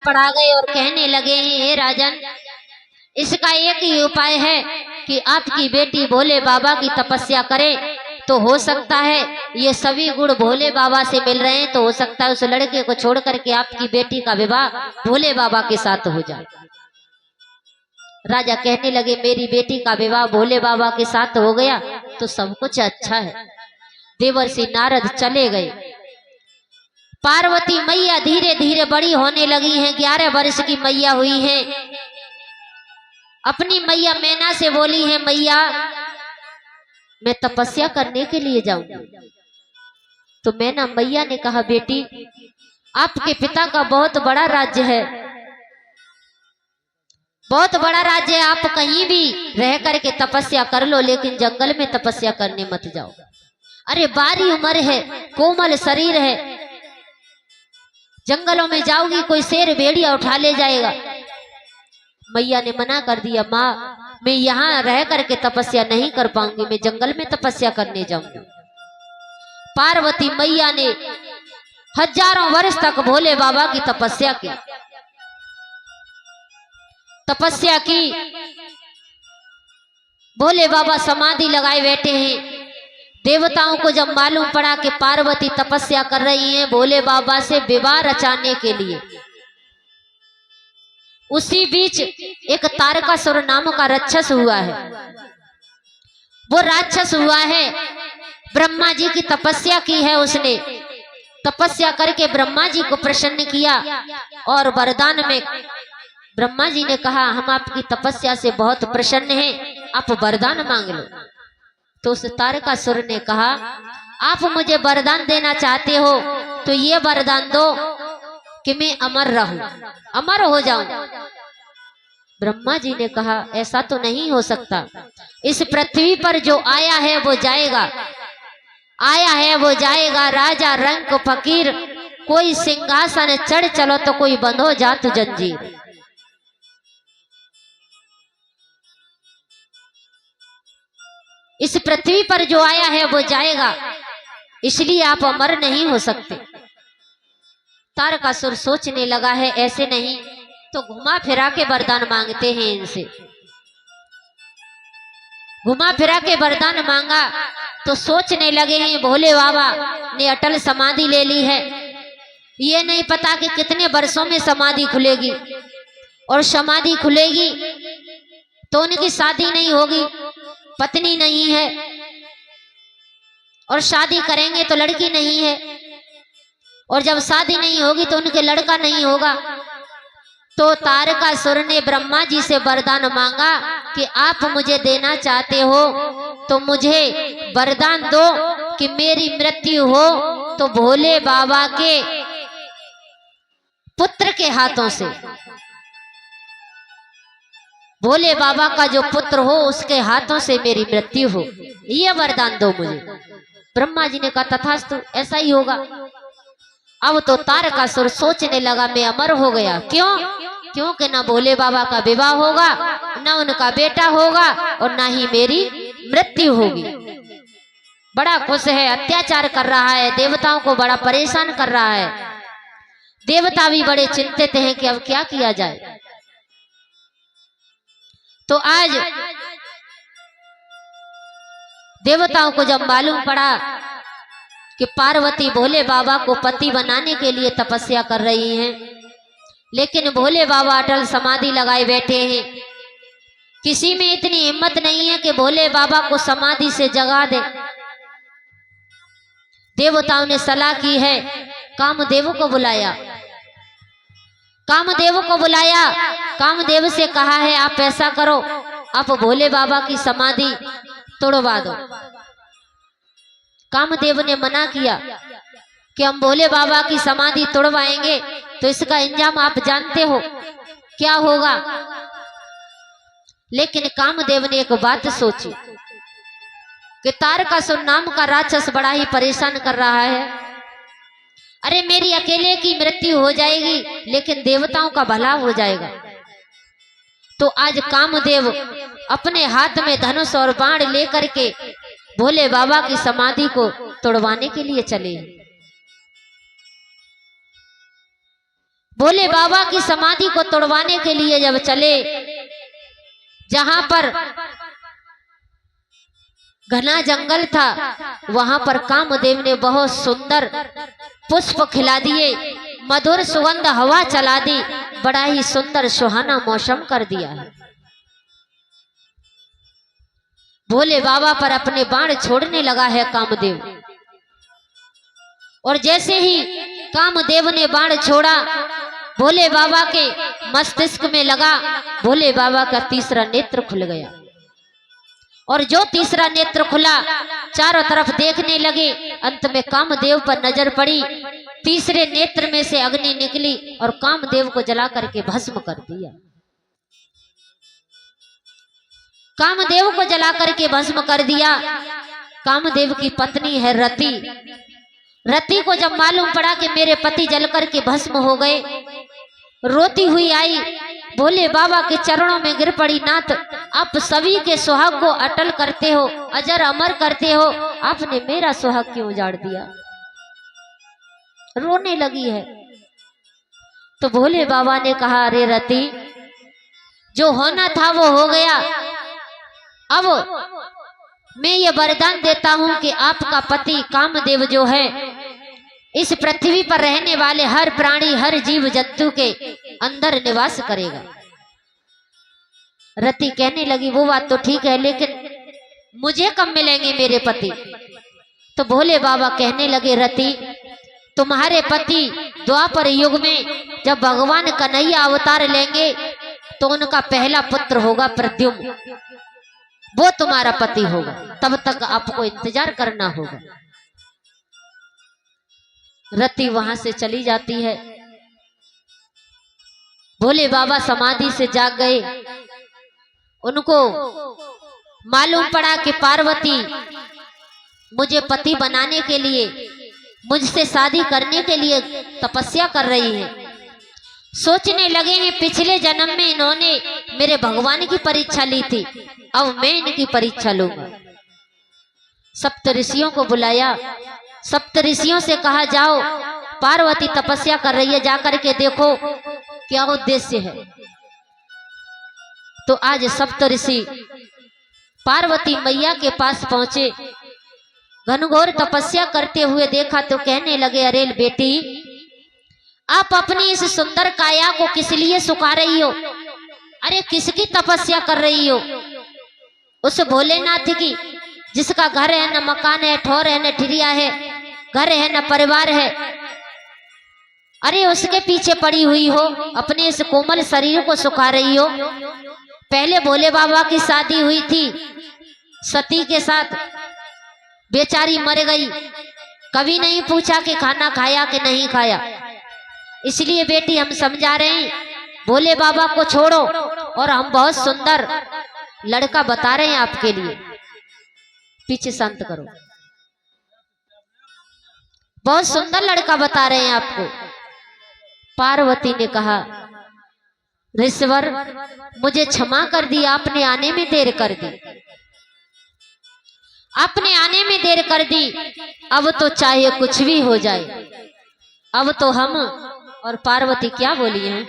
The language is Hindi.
पड़ा गए और कहने लगे हैं, हे राजन, इसका एक ही उपाय है कि आपकी बेटी भोले बाबा की तपस्या करे तो हो सकता है ये सभी गुण भोले बाबा से मिल रहे हैं, तो हो सकता है उस लड़के को छोड़ करके आपकी बेटी का विवाह भोले बाबा के साथ हो जाए। राजा कहने लगे, मेरी बेटी का विवाह भोले बाबा के साथ हो गया तो सब कुछ अच्छा है। देवर्षि नारद चले गए। पार्वती मैया धीरे धीरे बड़ी होने लगी हैं, 11 वर्ष की मैया हुई हैं। अपनी मैया मैना से बोली है, मैया मैं तपस्या करने के लिए जाऊंगी। तो मैना मैया ने कहा, बेटी आपके पिता का बहुत बड़ा राज्य है, बहुत बड़ा राज्य है, आप कहीं भी रह करके तपस्या कर लो, लेकिन जंगल में तपस्या करने मत जाओ। अरे बारी उम्र है, कोमल शरीर है, जंगलों में जाओगी कोई शेर भेड़िया उठा ले जाएगा। मैया ने मना कर दिया, माँ मैं यहाँ रह करके तपस्या नहीं कर पाऊंगी, मैं जंगल में तपस्या करने जाऊंगी। पार्वती मैया ने हजारों वर्ष तक भोले बाबा की तपस्या की। भोले बाबा समाधि लगाए बैठे हैं। देवताओं को जब मालूम पड़ा कि पार्वती तपस्या कर रही हैं भोले बाबा से विवाह रचाने के लिए, उसी बीच एक तारकासुर नाम का राक्षस हुआ है। वो राक्षस हुआ है, ब्रह्मा जी की तपस्या की है उसने, तपस्या करके ब्रह्मा जी को प्रसन्न किया और वरदान में ब्रह्मा जी ने कहा, हम आपकी तपस्या से बहुत प्रसन्न हैं, आप वरदान मांग लो। तो उस तारकासुर ने कहा, आप मुझे वरदान देना चाहते हो तो ये वरदान दो कि मैं अमर रहूं, अमर हो जाऊं। ब्रह्मा जी ने कहा, ऐसा तो नहीं हो सकता, इस पृथ्वी पर जो आया है वो जाएगा, आया है वो जाएगा। राजा रंक फकीर, कोई सिंहासन चढ़ चलो तो कोई बंधो जात जंजीर। इस पृथ्वी पर जो आया है वो जाएगा, इसलिए आप अमर नहीं हो सकते। तारकासुर सोचने लगा है, ऐसे नहीं तो घुमा फिरा के वरदान मांगते हैं इनसे। घुमा फिरा के वरदान मांगा तो सोचने लगे हैं, भोले बाबा ने अटल समाधि ले ली है, ये नहीं पता कि कितने वर्षों में समाधि खुलेगी, और समाधि खुलेगी तो उनकी शादी नहीं होगी, पत्नी नहीं है, और शादी करेंगे तो लड़की नहीं है, और जब शादी नहीं होगी तो उनके लड़का नहीं होगा। तो तारकासुर ने ब्रह्मा जी से वरदान मांगा कि आप मुझे देना चाहते हो तो मुझे वरदान दो कि मेरी मृत्यु हो तो भोले बाबा के पुत्र के हाथों से, भोले बाबा का जो पुत्र हो उसके हाथों से मेरी मृत्यु हो, ये वरदान दो मुझे। ब्रह्मा जी ने कहा, तथास्तु, ऐसा ही होगा। अब तो तारकासुर सोचने लगा, मैं अमर हो गया। क्यों? क्योंकि ना भोले बाबा का विवाह होगा, ना उनका बेटा होगा, और ना ही मेरी मृत्यु होगी। बड़ा खुश है, अत्याचार कर रहा है, देवताओं को बड़ा परेशान कर रहा है। देवता भी बड़े चिंतित हैं कि अब क्या किया जाए। तो आज देवताओं को जब मालूम पड़ा कि पार्वती भोले बाबा को पति बनाने के लिए तपस्या कर रही हैं, लेकिन भोले बाबा अटल समाधि लगाए बैठे हैं, किसी में इतनी हिम्मत नहीं है कि भोले बाबा को समाधि से जगा दे। देवताओं ने सलाह की है, कामदेव को बुलाया, कामदेव को बुलाया, कामदेव से कहा है, आप ऐसा करो, आप भोले बाबा की समाधि तोड़वा दो। कामदेव ने मना किया कि हम भोले बाबा की समाधि तोड़वाएंगे तो इसका इंजाम आप जानते हो क्या होगा। लेकिन कामदेव ने एक बात सोची कि तारकासुर नाम का राक्षस बड़ा ही परेशान कर रहा है, अरे मेरी अकेले की मृत्यु हो जाएगी लेकिन देवताओं का भला हो जाएगा। तो आज कामदेव अपने हाथ में धनुष और बाण लेकर के भोले बाबा की समाधि को तोड़वाने के लिए चले। भोले बाबा की समाधि को तोड़वाने के लिए जब चले, जहां पर घना जंगल था, वहां पर कामदेव ने बहुत सुंदर पुष्प खिला दिए, मधुर सुगंध हवा चला दी, बड़ा ही सुंदर सुहाना मौसम कर दिया है। भोले बाबा पर अपने बाण छोड़ने लगा है कामदेव, और जैसे ही कामदेव ने बाण छोड़ा, भोले बाबा के मस्तिष्क में लगा। भोले बाबा का तीसरा नेत्र खुल गया, और जो तीसरा नेत्र खुला, चारों तरफ देखने लगे। अंत में कामदेव पर नजर पड़ी, तीसरे नेत्र में से अग्नि निकली और कामदेव को जला करके भस्म कर दिया। कामदेव को जला करके भस्म कर दिया। कामदेव की पत्नी है रति। रति को जब मालूम पड़ा कि मेरे पति जल करके भस्म हो गए, रोती हुई आई, भोले बाबा के चरणों में गिर पड़ी। नाथ, आप सभी के सुहाग को अटल करते हो, अजर अमर करते हो, आपने मेरा सुहाग क्यों उजाड़ दिया? रोने लगी है। तो भोले बाबा ने कहा, अरे रति, जो होना था वो हो गया। अब मैं ये वरदान देता हूं कि आपका पति कामदेव जो है, इस पृथ्वी पर रहने वाले हर प्राणी, हर जीव जंतु के अंदर निवास करेगा। रति कहने लगी, वो बात तो ठीक है, लेकिन मुझे कब मिलेंगे मेरे पति? तो भोले बाबा कहने लगे, रति, तुम्हारे पति द्वापर युग में जब भगवान कन्हैया अवतार लेंगे, तो उनका पहला पुत्र होगा प्रद्युम्न, वो तुम्हारा पति होगा। तब तक आपको इंतजार करना होगा। रति वहां से चली जाती है। भोले बाबा समाधि से जाग गए। उनको मालूम पड़ा कि पार्वती मुझे पति बनाने के लिए, मुझसे शादी करने के लिए तपस्या कर रही है। सोचने लगे हैं, पिछले जन्म में इन्होंने मेरे भगवान की परीक्षा ली थी, अब मैं इनकी परीक्षा लूंगा। सप्त ऋषियों को बुलाया। सप्त ऋषियों से कहा, जाओ, पार्वती तपस्या कर रही है, जाकर के देखो क्या उद्देश्य है। तो आज सप्त ऋषि पार्वती मैया के पास पहुंचे। घनघोर तपस्या करते हुए देखा तो कहने लगे, अरे बेटी, आप अपनी इस सुंदर काया को किस लिए सुखा रही हो? अरे किसकी तपस्या कर रही हो? उस भोलेनाथ की, जिसका घर है, न मकान है, ठौर है, न ठिरिया है, घर है न परिवार है। अरे उसके पीछे पड़ी हुई हो, अपने इस कोमल शरीर को सुखा रही हो। पहले भोले बाबा की शादी हुई थी सती के साथ, बेचारी मर गई, कभी नहीं पूछा कि खाना खाया कि नहीं खाया। इसलिए बेटी हम समझा रहे हैं, भोले बाबा को छोड़ो, और हम बहुत सुंदर लड़का बता रहे हैं आपके लिए। पीछे शांत करो, बहुत सुंदर लड़का बता रहे हैं आपको। पार्वती ने कहा, ऋषवर, मुझे क्षमा कर दी, आपने आने में देर कर दी, आपने आने में देर कर दी। अब तो चाहे कुछ भी हो जाए, अब तो हम और पार्वती क्या बोली हैं?